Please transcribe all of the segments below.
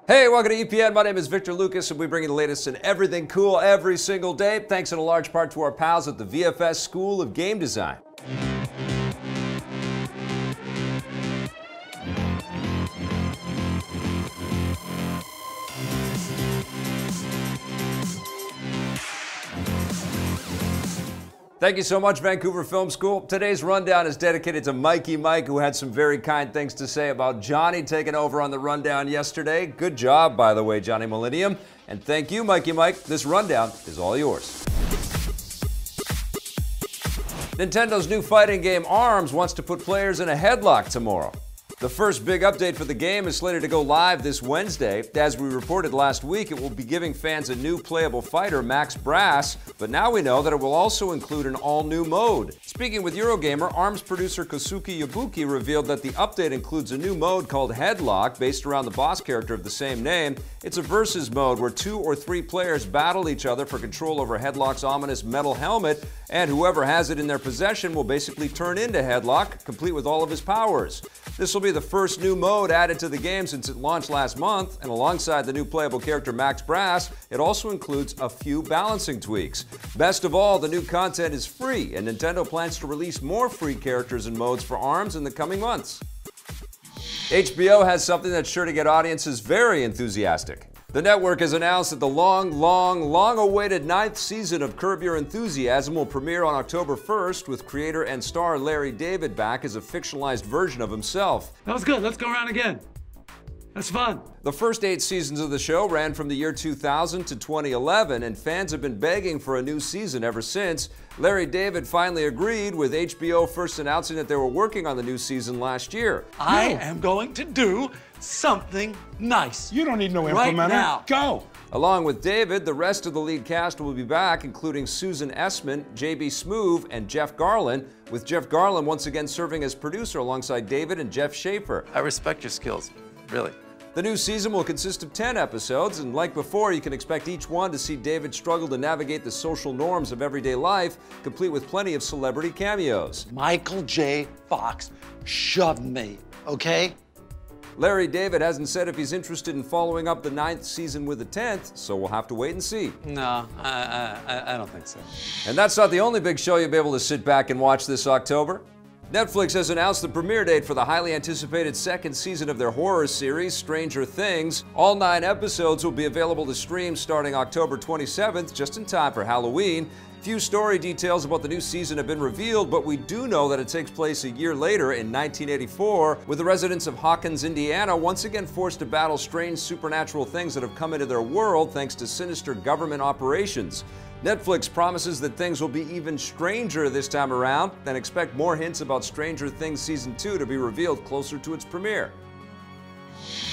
Hey, welcome to EPN. My name is Victor Lucas, and we bring you the latest in everything cool every single day, thanks in a large part to our pals at the VFS School of Game Design. Thank you so much, Vancouver Film School. Today's rundown is dedicated to Mikey Mike, who had some very kind things to say about Johnny taking over on the rundown yesterday. Good job, by the way, Johnny Millennium. And thank you, Mikey Mike. This rundown is all yours. Nintendo's new fighting game, ARMS, wants to put players in a headlock tomorrow. The first big update for the game is slated to go live this Wednesday. As we reported last week, it will be giving fans a new playable fighter, Max Brass, but now we know that it will also include an all-new mode. Speaking with Eurogamer, ARMS producer Kosuke Yabuki revealed that the update includes a new mode called Headlock, based around the boss character of the same name. It's a versus mode where 2 or 3 players battle each other for control over Headlock's ominous metal helmet, and whoever has it in their possession will basically turn into Headlock, complete with all of his powers. This will be the first new mode added to the game since it launched last month, and alongside the new playable character Max Brass, it also includes a few balancing tweaks. Best of all, the new content is free, and Nintendo plans to release more free characters and modes for ARMS in the coming months. HBO has something that's sure to get audiences very enthusiastic. The network has announced that the long-awaited 9th season of Curb Your Enthusiasm will premiere on October 1st, with creator and star Larry David back as a fictionalized version of himself. That was good. Let's go around again. That's fun. The first 8 seasons of the show ran from the year 2000 to 2011, and fans have been begging for a new season ever since. Larry David finally agreed, with HBO first announcing that they were working on the new season last year. I am going to do something nice. You don't need no implementer. Right now. Go. Along with David, the rest of the lead cast will be back, including Susan Essman, JB Smoove, and Jeff Garlin, with Jeff Garlin once again serving as producer alongside David and Jeff Schaefer. I respect your skills, really. The new season will consist of 10 episodes, and like before, you can expect each one to see David struggle to navigate the social norms of everyday life, complete with plenty of celebrity cameos. Michael J. Fox shoved me, okay? Larry David hasn't said if he's interested in following up the 9th season with a 10th, so we'll have to wait and see. No, I don't think so. And that's not the only big show you'll be able to sit back and watch this October. Netflix has announced the premiere date for the highly anticipated 2nd season of their horror series, Stranger Things. All 9 episodes will be available to stream starting October 27th, just in time for Halloween. Few story details about the new season have been revealed, but we do know that it takes place a year later in 1984, with the residents of Hawkins, Indiana once again forced to battle strange supernatural things that have come into their world thanks to sinister government operations. Netflix promises that things will be even stranger this time around, and expect more hints about Stranger Things Season 2 to be revealed closer to its premiere.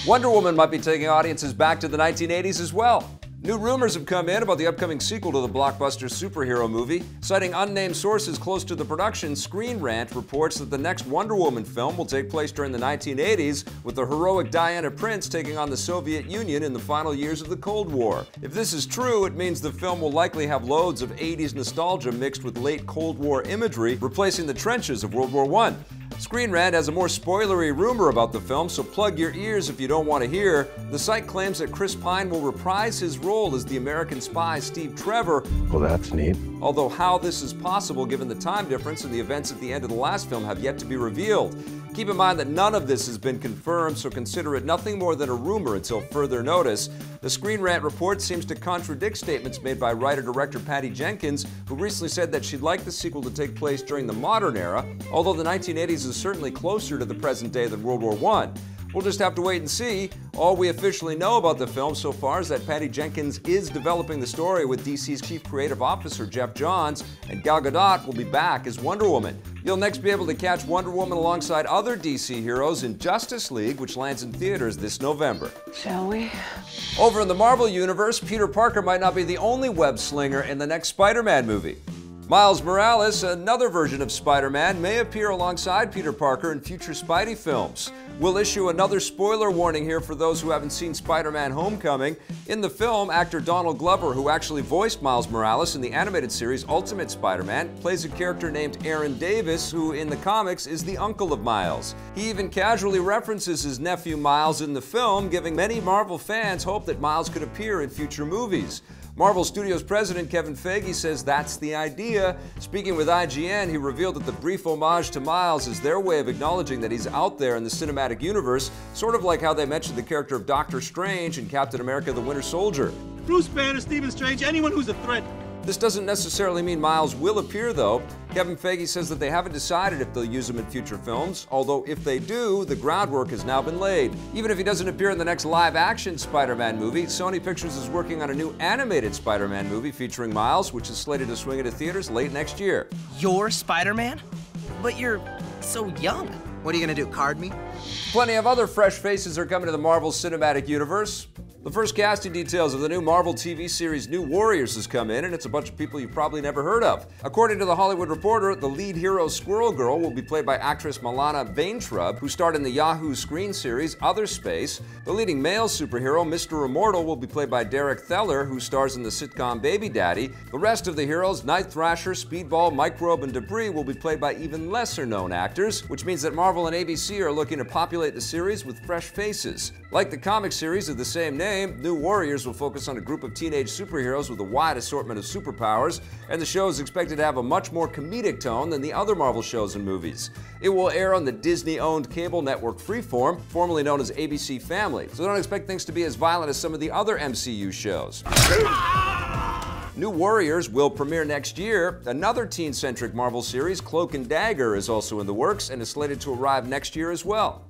Wonder Woman might be taking audiences back to the 1980s as well. New rumors have come in about the upcoming sequel to the blockbuster superhero movie. Citing unnamed sources close to the production, Screen Rant reports that the next Wonder Woman film will take place during the 1980s, with the heroic Diana Prince taking on the Soviet Union in the final years of the Cold War. If this is true, it means the film will likely have loads of 80s nostalgia mixed with late Cold War imagery, replacing the trenches of World War I. Screen Rant has a more spoilery rumor about the film, so plug your ears if you don't want to hear. The site claims that Chris Pine will reprise his role as the American spy Steve Trevor. Well, that's neat. Although how this is possible given the time difference and the events at the end of the last film have yet to be revealed. Keep in mind that none of this has been confirmed, so consider it nothing more than a rumor until further notice. The Screen Rant report seems to contradict statements made by writer-director Patty Jenkins, who recently said that she'd like the sequel to take place during the modern era, although the 1980s is certainly closer to the present day than World War I. We'll just have to wait and see. All we officially know about the film so far is that Patty Jenkins is developing the story with DC's Chief Creative Officer Jeff Johns, and Gal Gadot will be back as Wonder Woman. You'll next be able to catch Wonder Woman alongside other DC heroes in Justice League, which lands in theaters this November. Shall we? Over in the Marvel Universe, Peter Parker might not be the only web slinger in the next Spider-Man movie. Miles Morales, another version of Spider-Man, may appear alongside Peter Parker in future Spidey films. We'll issue another spoiler warning here for those who haven't seen Spider-Man Homecoming. In the film, actor Donald Glover, who actually voiced Miles Morales in the animated series Ultimate Spider-Man, plays a character named Aaron Davis, who in the comics is the uncle of Miles. He even casually references his nephew Miles in the film, giving many Marvel fans hope that Miles could appear in future movies. Marvel Studios president Kevin Feige says that's the idea. Speaking with IGN, he revealed that the brief homage to Miles is their way of acknowledging that he's out there in the cinematic universe, sort of like how they mentioned the character of Doctor Strange in Captain America: The Winter Soldier. Bruce Banner, Stephen Strange, anyone who's a threat. This doesn't necessarily mean Miles will appear, though. Kevin Feige says that they haven't decided if they'll use him in future films, although if they do, the groundwork has now been laid. Even if he doesn't appear in the next live-action Spider-Man movie, Sony Pictures is working on a new animated Spider-Man movie featuring Miles, which is slated to swing into theaters late next year. You're Spider-Man? But you're so young. What are you gonna do, card me? Plenty of other fresh faces are coming to the Marvel Cinematic Universe. The first casting details of the new Marvel TV series New Warriors has come in, and it's a bunch of people you've probably never heard of. According to The Hollywood Reporter, the lead hero Squirrel Girl will be played by actress Milana Vaintrub, who starred in the Yahoo screen series Other Space. The leading male superhero, Mr. Immortal, will be played by Derek Theller, who stars in the sitcom Baby Daddy. The rest of the heroes, Night Thrasher, Speedball, Microbe, and Debris, will be played by even lesser-known actors, which means that Marvel and ABC are looking to populate the series with fresh faces. Like the comic series of the same name, New Warriors will focus on a group of teenage superheroes with a wide assortment of superpowers, and the show is expected to have a much more comedic tone than the other Marvel shows and movies. It will air on the Disney-owned cable network Freeform, formerly known as ABC Family, so don't expect things to be as violent as some of the other MCU shows. New Warriors will premiere next year. Another teen-centric Marvel series, Cloak and Dagger, is also in the works and is slated to arrive next year as well.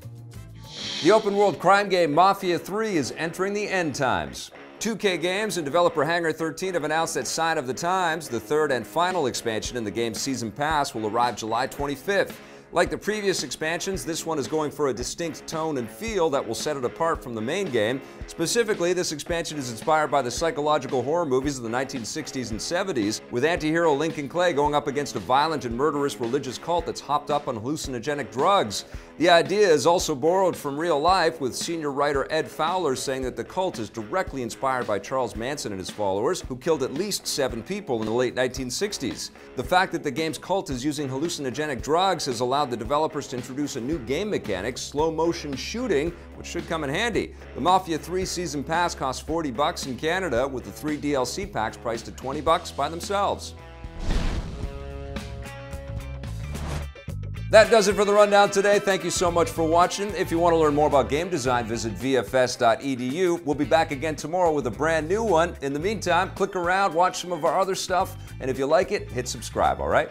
The open-world crime game Mafia 3 is entering the end times. 2K Games and developer Hangar 13 have announced that Sign of the Times, the third and final expansion in the game's Season Pass, will arrive July 25th. Like the previous expansions, this one is going for a distinct tone and feel that will set it apart from the main game. Specifically, this expansion is inspired by the psychological horror movies of the 1960s and 70s, with anti-hero Lincoln Clay going up against a violent and murderous religious cult that's hopped up on hallucinogenic drugs. The idea is also borrowed from real life, with senior writer Ed Fowler saying that the cult is directly inspired by Charles Manson and his followers, who killed at least 7 people in the late 1960s. The fact that the game's cult is using hallucinogenic drugs has allowed the developers to introduce a new game mechanic, slow-motion shooting, which should come in handy. The Mafia 3 Season Pass costs $40 in Canada, with the 3 DLC packs priced at $20 by themselves. That does it for the rundown today. Thank you so much for watching. If you want to learn more about game design, visit VFS.edu. We'll be back again tomorrow with a brand new one. In the meantime, click around, watch some of our other stuff, and if you like it, hit subscribe, all right?